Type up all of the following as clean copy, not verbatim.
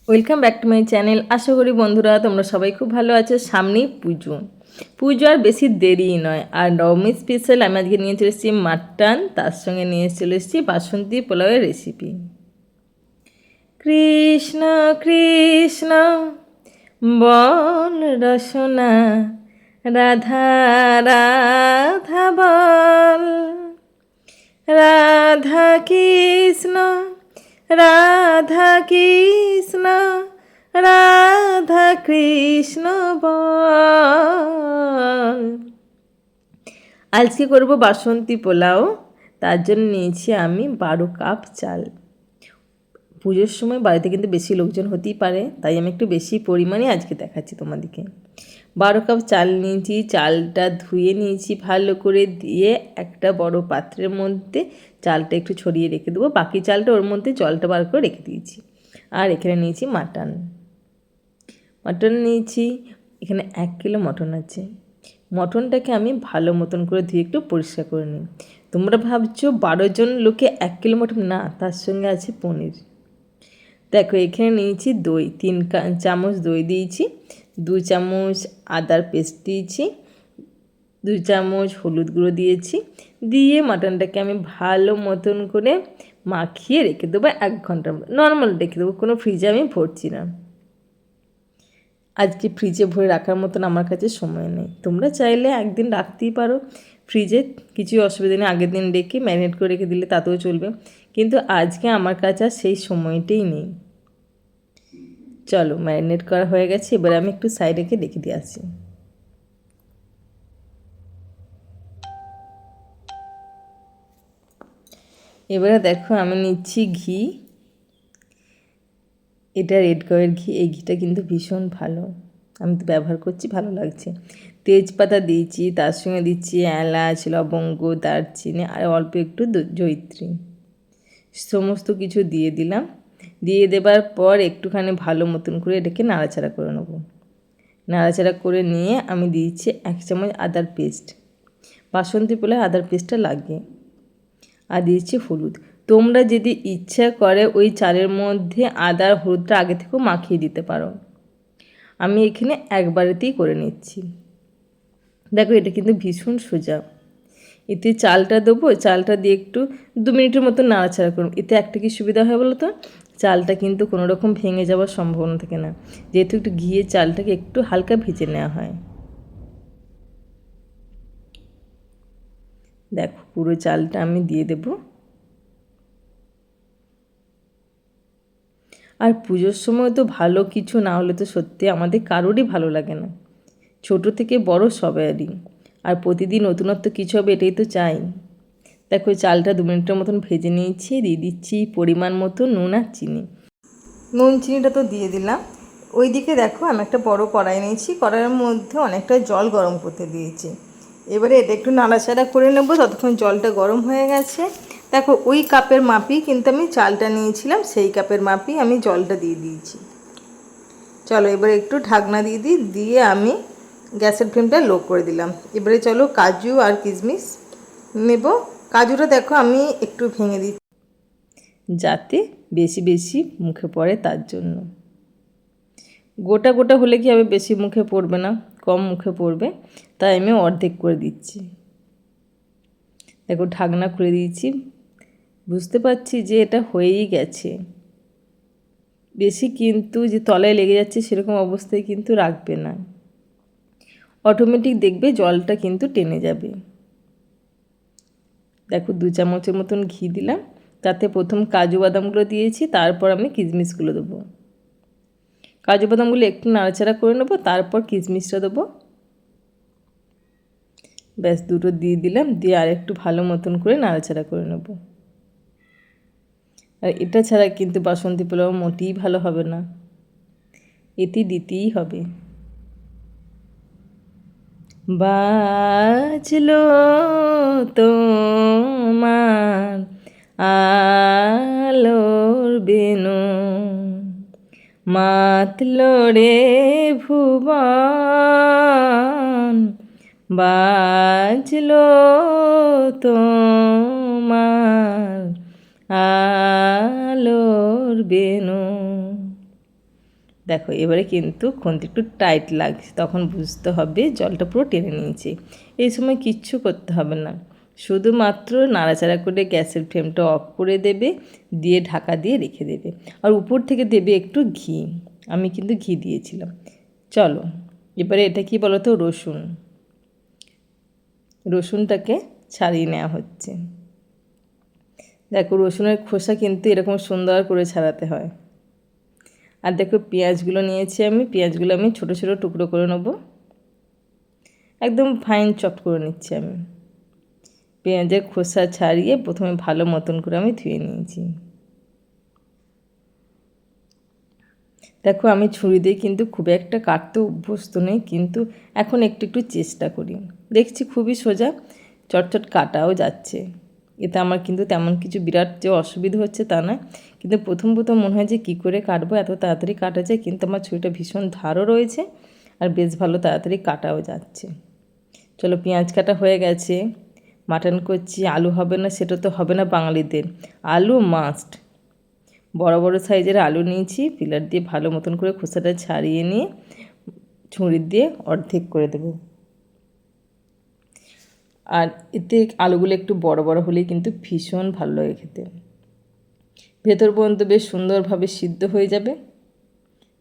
Welcome back to my channel. আশা করি বন্ধুরা তোমরা সবাই খুব ভালো আছো। সামনেই পুজো, পুজো আর বেশি দেরি নয়। আর নবমী স্পেশাল আমি আজকে নিয়ে চলে এসেছি মাটন, তার সঙ্গে নিয়ে চলে এসেছি বাসন্তী পোলাওয়ের রেসিপি। কৃষ্ণ কৃষ্ণ বল রসনা, রাধা রাধা বল, রাধা কৃষ্ণ রাধা কৃষ্ণ রাধা কৃষ্ণ বল। আজকে করব বাসন্তী পোলাও। তার জন্য নিয়েছি আমি 12 কাপ চাল। পুজোর সময় বাড়িতে কিন্তু বেশি লোকজন হতেই পারে, তাই আমি একটু বেশি পরিমাণে আজকে দেখাচ্ছি তোমাদেরকে। 12 কাপ চাল নিয়েছি। চালটা ধুয়ে নিয়েছি ভালো করে, দিয়ে একটা বড় পাত্রের মধ্যে চালটা একটু ছড়িয়ে রেখে দেবো। বাকি চালটা ওর মধ্যে জলটা বার করে রেখে দিয়েছি। আর এখানে নিয়েছি মাটন নিয়েছি। এখানে 1 কিলো মটন আছে। মটনটাকে আমি ভালো মতন করে ধুয়ে একটু পরিষ্কার করে নিই। তোমরা ভাবছো 12 জন লোকে 1 কিলো মটন? না, তার সঙ্গে আছে পনির। দেখো এখানে নিয়েছি দই, 3 চামচ দই দিয়েছি, 2 চামচ আদার পেস্ট দিয়েছি, 2 চামচ হলুদ গুঁড়ো দিয়েছি। দিয়ে মাটনটাকে আমি ভালো মতন করে মাখিয়ে রেখে দেবো 1 ঘন্টার মতো। নর্মাল রেখে দেবো, কোনো ফ্রিজে আমি ভরছি না। আজকে ফ্রিজে ভরে রাখার মতন আমার কাছে সময় নেই। তোমরা চাইলে একদিন রাখতেই পারো ফ্রিজে, কিছুই অসুবিধা নেই। আগের দিন রেখে ম্যারিনেট করে রেখে দিলে তাতেও চলবে, কিন্তু আজকে আমার কাছে আর সেই সময়টাই নেই। চলো, ম্যারিনেট করা হয়ে গেছে, এবার আমি একটু সাইডে রেখে দিয়ে আসি। এবারে দেখো আমি নিচ্ছি ঘি। এটা রেড কয়ের ঘি। এই ঘিটা কিন্তু ভীষণ ভালো, আমি তো ব্যবহার করছি, ভালো লাগছে। তেজপাতা দিয়েছি, তার সঙ্গে দিচ্ছি এলাচ, লবঙ্গ, দারচিনি আর অল্প একটু জয়িত্রী। সমস্ত কিছু দিয়ে দিলাম। দিয়ে দেবার পর একটুখানি ভালো মতন করে এটাকে নাড়াচাড়া করে নেব। নাড়াচাড়া করে নিয়ে আমি দিয়েছি 1 চামচ আদার পেস্ট। বাসন্তী পোলায় আদার পেস্টটা লাগে। আর দিয়েছি হলুদ। তোমরা যদি ইচ্ছা করে ওই চালের মধ্যে আদার হলুদটা আগে থেকেও মাখিয়ে দিতে পারো। আমি এখানে একবারেতেই করে নিচ্ছি। দেখো এটা কিন্তু ভীষণ সোজা। এতে চালটা দেবো, চালটা দিয়ে একটু 2 মিনিটের মতো নাড়াচাড়া করুন। এতে একটা কি সুবিধা হয় বলো তো, চালটা কিন্তু কোনো রকম ভেঙে যাওয়ার সম্ভাবনা থাকে না, যেহেতু একটু ঘিয়ে চালটাকে একটু হালকা ভেজে নেওয়া হয়। দেখো পুরো চালটা আমি দিয়ে দেব। আর পুজোর সময় তো ভালো কিছু না হলে তো সত্যি আমাদের কারোরই ভালো লাগে না, ছোট থেকে বড় সবারই। আর প্রতিদিন নতুনত্ব কিছু হবে, এটাই তো চাই। দেখো চালটা 2 মিনিটের মতন ভেজে নিয়েছি। দিয়ে দিচ্ছি পরিমাণ মতো নুন আর চিনি। নুন চিনিটা তো দিয়ে দিলাম। ওইদিকে দেখো আমি একটা বড় কড়াই নিয়েছি, কড়াইয়ের মধ্যে অনেকটা জল গরম করতে দিয়েছি। এবারে এটা একটু নাড়াচাড়া করে নেবো ততক্ষণ জলটা গরম হয়ে গেছে। দেখো ওই কাপের মাপই কিন্তু আমি চালটা নিয়েছিলাম, সেই কাপের মাপই আমি জলটা দিয়ে দিয়েছি। চলো এবারে একটু ঢাকনা দিয়ে দিই, দিয়ে আমি গ্যাসের ফ্লেমটা লো করে দিলাম। এবারে চলো কাজু আর কিশমিশ নেব। কাজুটা দেখো আমি একটু ভেঙে দিচ্ছি, যাতে বেশি বেশি মুখে পড়ে, তার জন্য। গোটা গোটা হলে কি হবে, বেশি মুখে পড়বে না, কম মুখে পড়বে, তাই আমি অর্ধেক করে দিচ্ছি। দেখো ঢাকনা খুলে দিয়েছি, বুঝতে পারছি যে এটা হয়েই গেছে। বেশি কিন্তু যে তলায় লেগে যাচ্ছে সেরকম অবস্থায় কিন্তু রাখবে না, অটোমেটিক দেখবে জলটা কিন্তু টেনে যাবে। দেখো 2 চামচের মতন ঘি দিলাম, তাতে প্রথম কাজু বাদামগুলো দিয়েছি, তারপর আমি কিশমিশগুলো দেবো। কাজু বাদামগুলো একটু নাড়াচাড়া করে নেবো, তারপর কিশমিশটা দেবো। ব্যাস দুটো দিয়ে দিলাম, দিয়ে আর একটু ভালো মতন করে নাড়াচাড়া করে নেব। আর এটা ছাড়া কিন্তু বাসন্তী পোলাও মোটেই ভালো হবে না, এটি দিতেই হবে। বাজলো তোমার আলোর বেনু, মাতলো রে ভুবন, বাজলো তোমার আলোর বেনু। দেখো এবারে কিন্তু খুন্তি একটু টাইট লাগছে, তখন বুঝতে হবে জলটা পুরো টেনে নিয়েছে। এই সময় কিচ্ছু করতে হবে না, শুধুমাত্র নাড়াচাড়া করে গ্যাসের ফ্লেমটা অফ করে দেবে, দিয়ে ঢাকা দিয়ে রেখে দেবে। আর উপর থেকে দেবে একটু ঘি, আমি কিন্তু ঘি দিয়েছিলাম। চলো এবারে এটা কি বলো তো, রসুনটাকে ছাড়িয়ে নেওয়া হচ্ছে। দেখো রসুনের খোসা কিন্তু এরকম সুন্দর করে ছাড়াতে হয়। আর দেখো পেঁয়াজগুলো নিয়েছি আমি, পেঁয়াজগুলো আমি ছোটো ছোটো টুকরো করে নেবো, একদম ফাইন চপ করে নিচ্ছি আমি। পেঁয়াজের খোসা ছাড়িয়ে প্রথমে ভালো মতন করে আমি ধুয়ে নিয়েছি। দেখো আমি ছুরি দিয়ে কিন্তু খুব একটা কাটতে অভ্যস্ত নেই, কিন্তু এখন একটু একটু চেষ্টা করি। দেখছি খুবই সোজা, চটচট কাটাও যাচ্ছে। এতে আমার কিন্তু তেমন কিছু বিরাট যে অসুবিধা হচ্ছে তা নয়, কিন্তু প্রথম মনে হয় যে কী করে কাটবো, এত তাড়াতাড়ি কাটা যায়, কিন্তু আমার ছুরিটা ভীষণ ধারও রয়েছে আর বেশ ভালো তাড়াতাড়ি কাটাও যাচ্ছে। চলো পেঁয়াজ কাটা হয়ে গেছে, মাটন করছি, আলু হবে না সেটা তো হবে না বাঙালিদের, আলু মাস্ট। বড় বড় সাইজের আলু নিয়েছি, পিলার দিয়ে ভালো মতন করে খোসাটা ছাড়িয়ে নিয়ে ছুরি দিয়ে অর্ধেক করে দেব। আর এতে আলুগুলো একটু বড় বড় হলেই কিন্তু ভীষণ ভালো লাগে খেতে, ভেতর পর্যন্ত বেশ সুন্দরভাবে সিদ্ধ হয়ে যাবে।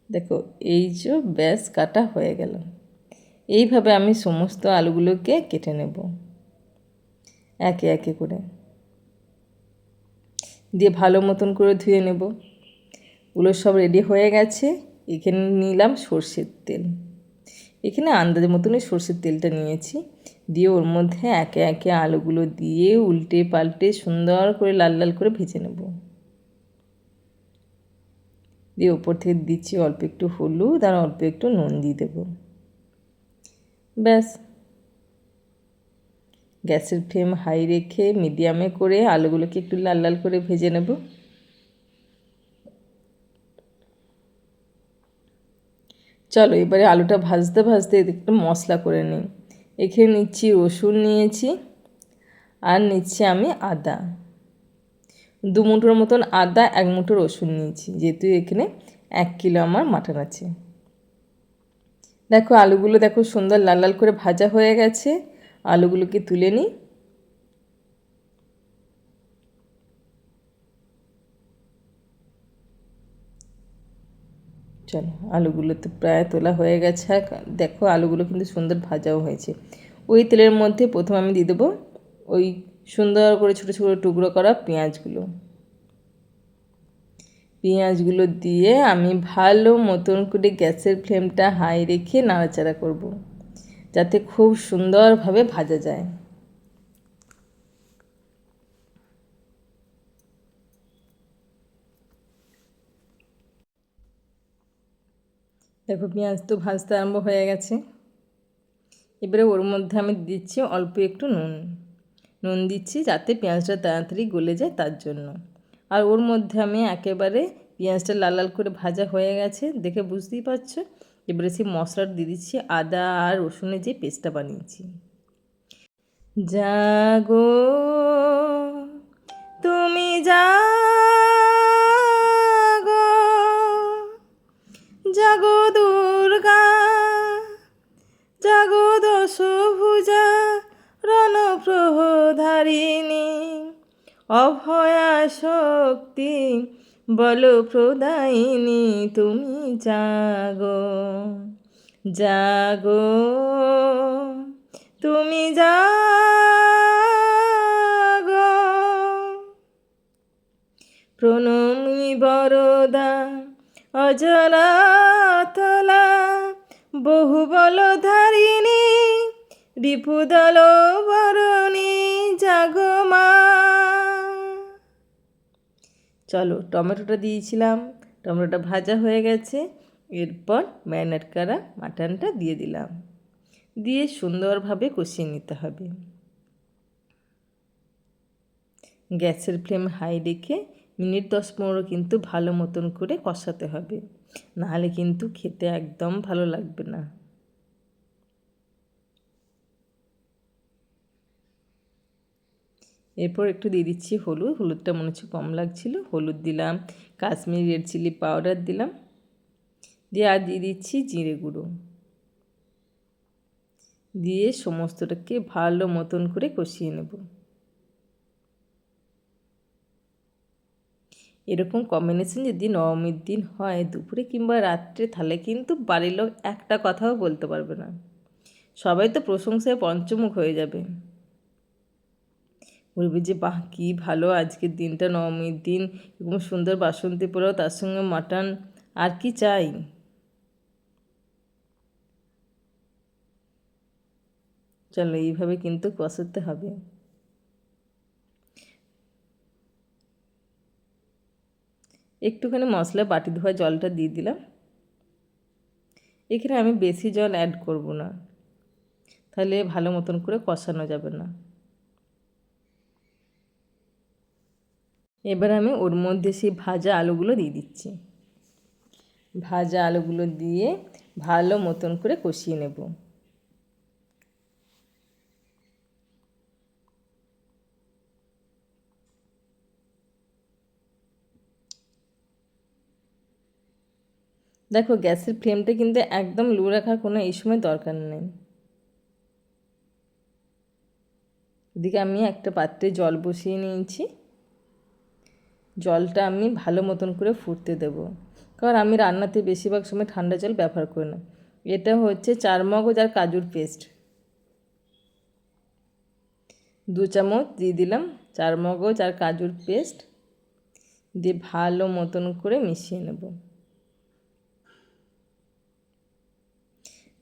দেখো এই যে ব্যাস কাটা হয়ে গেল। এইভাবে আমি সমস্ত আলুগুলোকে কেটে নেব একে একে করে, দিয়ে ভালো মতন করে ধুয়ে নেব। ওগুলো সব রেডি হয়ে গেছে। এখানে নিলাম সর্ষের তেল, এখানে আন্দাজ মতনই সর্ষের তেলটা নিয়েছি, দিয়ে ওর মধ্যে একে একে আলুগুলো দিয়ে উল্টে পাল্টে সুন্দর করে লাল লাল করে ভেজে নেব। দিয়ে ওপর থেকে দিচ্ছি অল্প একটু হলুদ আর অল্প একটু নুন দিয়ে দেবো। ব্যাস, গ্যাসের ফ্লেম হাই রেখে মিডিয়ামে করে আলুগুলোকে একটু লাল লাল করে ভেজে নেব। চলো এবারে আলুটা ভাজতে ভাজতে একটু মশলা করে নিই। এখানে নিচ্ছি রসুন নিয়েছি, আর নিচ্ছি আমি আদা, 2 মুঠোর মতন আদা, 1 মুঠো রসুন নিয়েছি, যেহেতু এখানে 1 কিলো আমার মাটন আছে। দেখো আলুগুলো দেখো সুন্দর লাল লাল করে ভাজা হয়ে গেছে, আলুগুলোকে তুলে নিই। চলো আলুগুলো তো প্রায় তোলা হয়ে গেছে, দেখো আলুগুলো কিন্তু সুন্দর ভাজাও হয়েছে। ওই তেলের মধ্যে প্রথমে আমি দিয়ে দেবো ওই সুন্দর করে ছোটো ছোটো টুকরো করা পেঁয়াজগুলো দিয়ে আমি ভালো মতন করে গ্যাসের ফ্লেমটা হাই রেখে নাড়াচাড়া করব, যাতে খুব সুন্দরভাবে ভাজা যায়। দেখো পেঁয়াজ তো ভাজতে আরম্ভ হয়ে গেছে। এবারে ওর মধ্যে আমি দিচ্ছি অল্প একটু নুন দিচ্ছি যাতে পেঁয়াজটা তাড়াতাড়ি গলে যায় তার জন্য। আর ওর মধ্যে আমি একেবারে পেঁয়াজটা লাল লাল করে ভাজা হয়ে গেছে দেখে বুঝতেই পারছো, এবারে সেই মশলাটা দিয়ে দিচ্ছি, আদা আর রসুনের যে পেস্টটা বানিয়েছি। জাগো তুমি জাগো, জাগো দুর্গা, জাগো দশভুজা রণপ্রধারিণী, অভয়া শক্তি বল প্রদায়িনী, তুমি জাগো, জাগো তুমি জাগো, প্রণমী বরদা অজলাতলা, বহুবল ধারিণী রিপুদল বরণী, জাগো মা। চলো টমেটোটা দিয়েছিলাম, টমেটোটা ভাজা হয়ে গেছে, এরপর ম্যারিনেট করা মাটনটা দিয়ে দিলাম, দিয়ে সুন্দরভাবে কষিয়ে নিতে হবে। গ্যাসের ফ্লেম হাই রেখে মিনিট 10-15 কিন্তু ভালো মতন করে কষাতে হবে, নাহলে কিন্তু খেতে একদম ভালো লাগবে না। এরপর একটু দিয়ে দিচ্ছি হলুদটা মনে হচ্ছে কম লাগছিল, হলুদ দিলাম, কাশ্মীরি রেড চিলি পাউডার দিলাম, দিয়ে আর দিয়ে দিচ্ছি জিরে গুঁড়ো, দিয়ে সমস্তটাকে ভালো মতন করে কষিয়ে নেব। এরকম কম্বিনেশন যদি নবমীর দিন হয় দুপুরে কিংবা রাত্রে, তাহলে কিন্তু বাড়ির লোক একটা কথাও বলতে পারবে না, সবাই তো প্রশংসায় পঞ্চমুখ হয়ে যাবে, বলবে যে বাহ কী ভালো আজকের দিনটা, নবমীর দিন এরকম সুন্দর বাসন্তী পোলাও, তার সঙ্গে মাটন, আর কি চাই। চলো এইভাবে কিন্তু কষাতে হবে। একটুখানি মশলা বাটি ধোয়া জলটা দিয়ে দিলাম। এখানে আমি বেশি জল অ্যাড করব না, তাহলে ভালো মতন করে কষানো যাবে না। এবার আমি ওর মধ্যে সেই ভাজা আলুগুলো দিয়ে দিচ্ছি। ভাজা আলুগুলো দিয়ে ভালো মতন করে কষিয়ে নেব। দেখো গ্যাসের ফ্লেমটা কিন্তু একদম লো রাখার কোনো এই সময় দরকার নেই। এদিকে আমি একটা পাত্রে জল বসিয়ে নিয়েছি, জলটা আমি ভালো মতন করে ফুটতে দেব, কারণ আমি রান্নাতে বেশিরভাগ সময় ঠান্ডা জল ব্যবহার করি না। এটা হচ্ছে চারমগজ আর কাজুর পেস্ট, 2 চামচ দিয়ে দিলাম চারমগজ আর কাজুর পেস্ট, দিয়ে ভালো মতন করে মিশিয়ে নেব,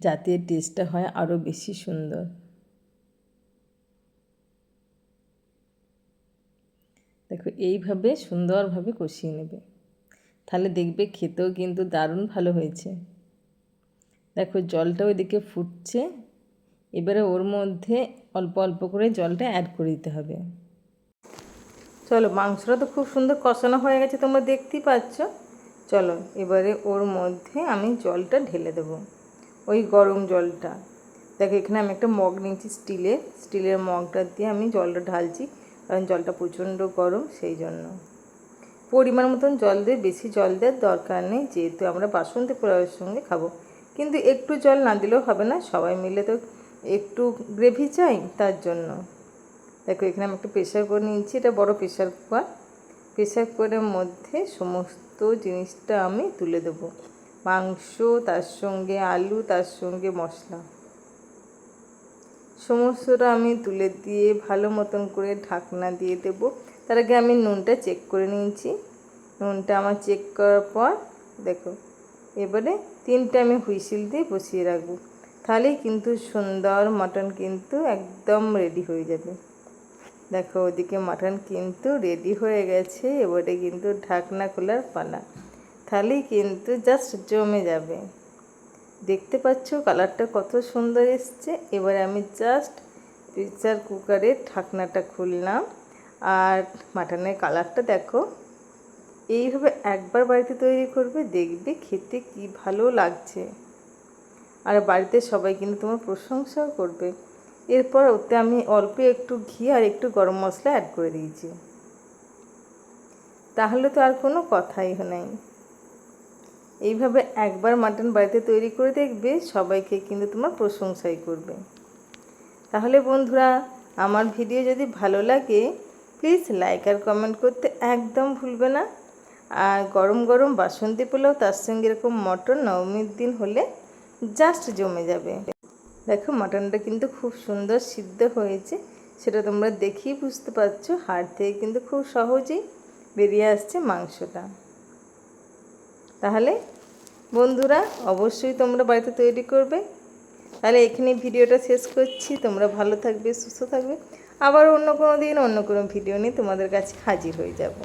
যাতে টেস্টটা হয় আরও বেশি সুন্দর। দেখো এইভাবে সুন্দরভাবে কষিয়ে নেবে, তাহলে দেখবে খেতেও কিন্তু দারুণ ভালো হয়েছে। দেখো জলটা ওইদিকে ফুটছে, এবারে ওর মধ্যে অল্প অল্প করে জলটা অ্যাড করে দিতে হবে। চলো মাংসটা তো খুব সুন্দর কষানো হয়ে গেছে, তোমরা দেখতেই পাচ্ছ। চলো এবারে ওর মধ্যে আমি জলটা ঢেলে দেব, ওই গরম জলটা। দেখো এখানে আমি একটা মগ নিয়েছি, স্টিলের মগটা দিয়ে আমি জলটা ঢালছি, কারণ জলটা প্রচণ্ড গরম, সেই জন্য পরিমাণ মতন জল দিয়ে, বেশি জল দেওয়ার দরকার নেই, যেহেতু আমরা বাসন্তী পোলাওয়ের সঙ্গে খাবো। কিন্তু একটু জল না দিলেও হবে না, সবাই মিলে তো একটু গ্রেভি চাই, তার জন্য। দেখো এখানে আমি একটা প্রেশার কুকার নিয়েছি, এটা বড় প্রেশার কুকার। প্রেশার কুকারের মধ্যে সমস্ত জিনিসটা আমি তুলে দেবো, মাংস, তার সঙ্গে আলু, তার সঙ্গে মশলা, সমস্তটা আমি তুলে দিয়ে ভালো মতন করে ঢাকনা দিয়ে দেব। তার আগে আমি নুনটা চেক করে নিয়েছি, নুনটা আমার চেক করার পর দেখো এবারে 3টে আমি হুইসেল দিয়ে বসিয়ে রাখবো, তাহলেই কিন্তু সুন্দর মাটন কিন্তু একদম রেডি হয়ে যাবে। দেখো ওদিকে মাটন কিন্তু রেডি হয়ে গেছে, এবারে কিন্তু ঢাকনা খোলার পালা, তাহলেই কিন্তু জাস্ট জমে যাবে। দেখতে পাচ্ছ কালারটা কত সুন্দর এসছে। এবারে আমি জাস্ট প্রেসার কুকারের ঢাকনাটা খুললাম, আর মাটনের কালারটা দেখো। এইভাবে একবার বাড়িতে তৈরি করবে, দেখবে খেতে কি ভালো লাগছে, আর বাড়িতে সবাই কিন্তু তোমার প্রশংসাও করবে। এরপর ওতে আমি অল্প একটু ঘি আর একটু গরম মশলা অ্যাড করে দিয়েছি, তাহলে তো আর কোনো কথাই নেই। এইভাবে একবার মাটন বাড়িতে তৈরি করে দেখবে, সবাইকে কিন্তু তোমার প্রশংসাই করবে। তাহলে বন্ধুরা, আমার ভিডিও যদি ভালো লাগে প্লিজ লাইক আর কমেন্ট করতে একদম ভুলবে না। আর গরম গরম বাসন্তী পোলাও, তার সঙ্গে এরকম মটন নবমীর দিন হলে জাস্ট জমে যাবে। দেখো মাটনটা কিন্তু খুব সুন্দর সিদ্ধ হয়েছে, সেটা তোমরা দেখেই বুঝতে পারছো, হাড় থেকে কিন্তু খুব সহজেই বেরিয়ে আসছে মাংসটা। তাহলে বন্ধুরা অবশ্যই তোমরা বাড়িতে তৈরি করবে। তাহলে এখানে ভিডিওটা শেষ করছি, তোমরা ভালো থাকবে, সুস্থ থাকবে। আবার অন্য কোনো দিন অন্য কোনো ভিডিও নিয়ে তোমাদের কাছে হাজির হয়ে যাব।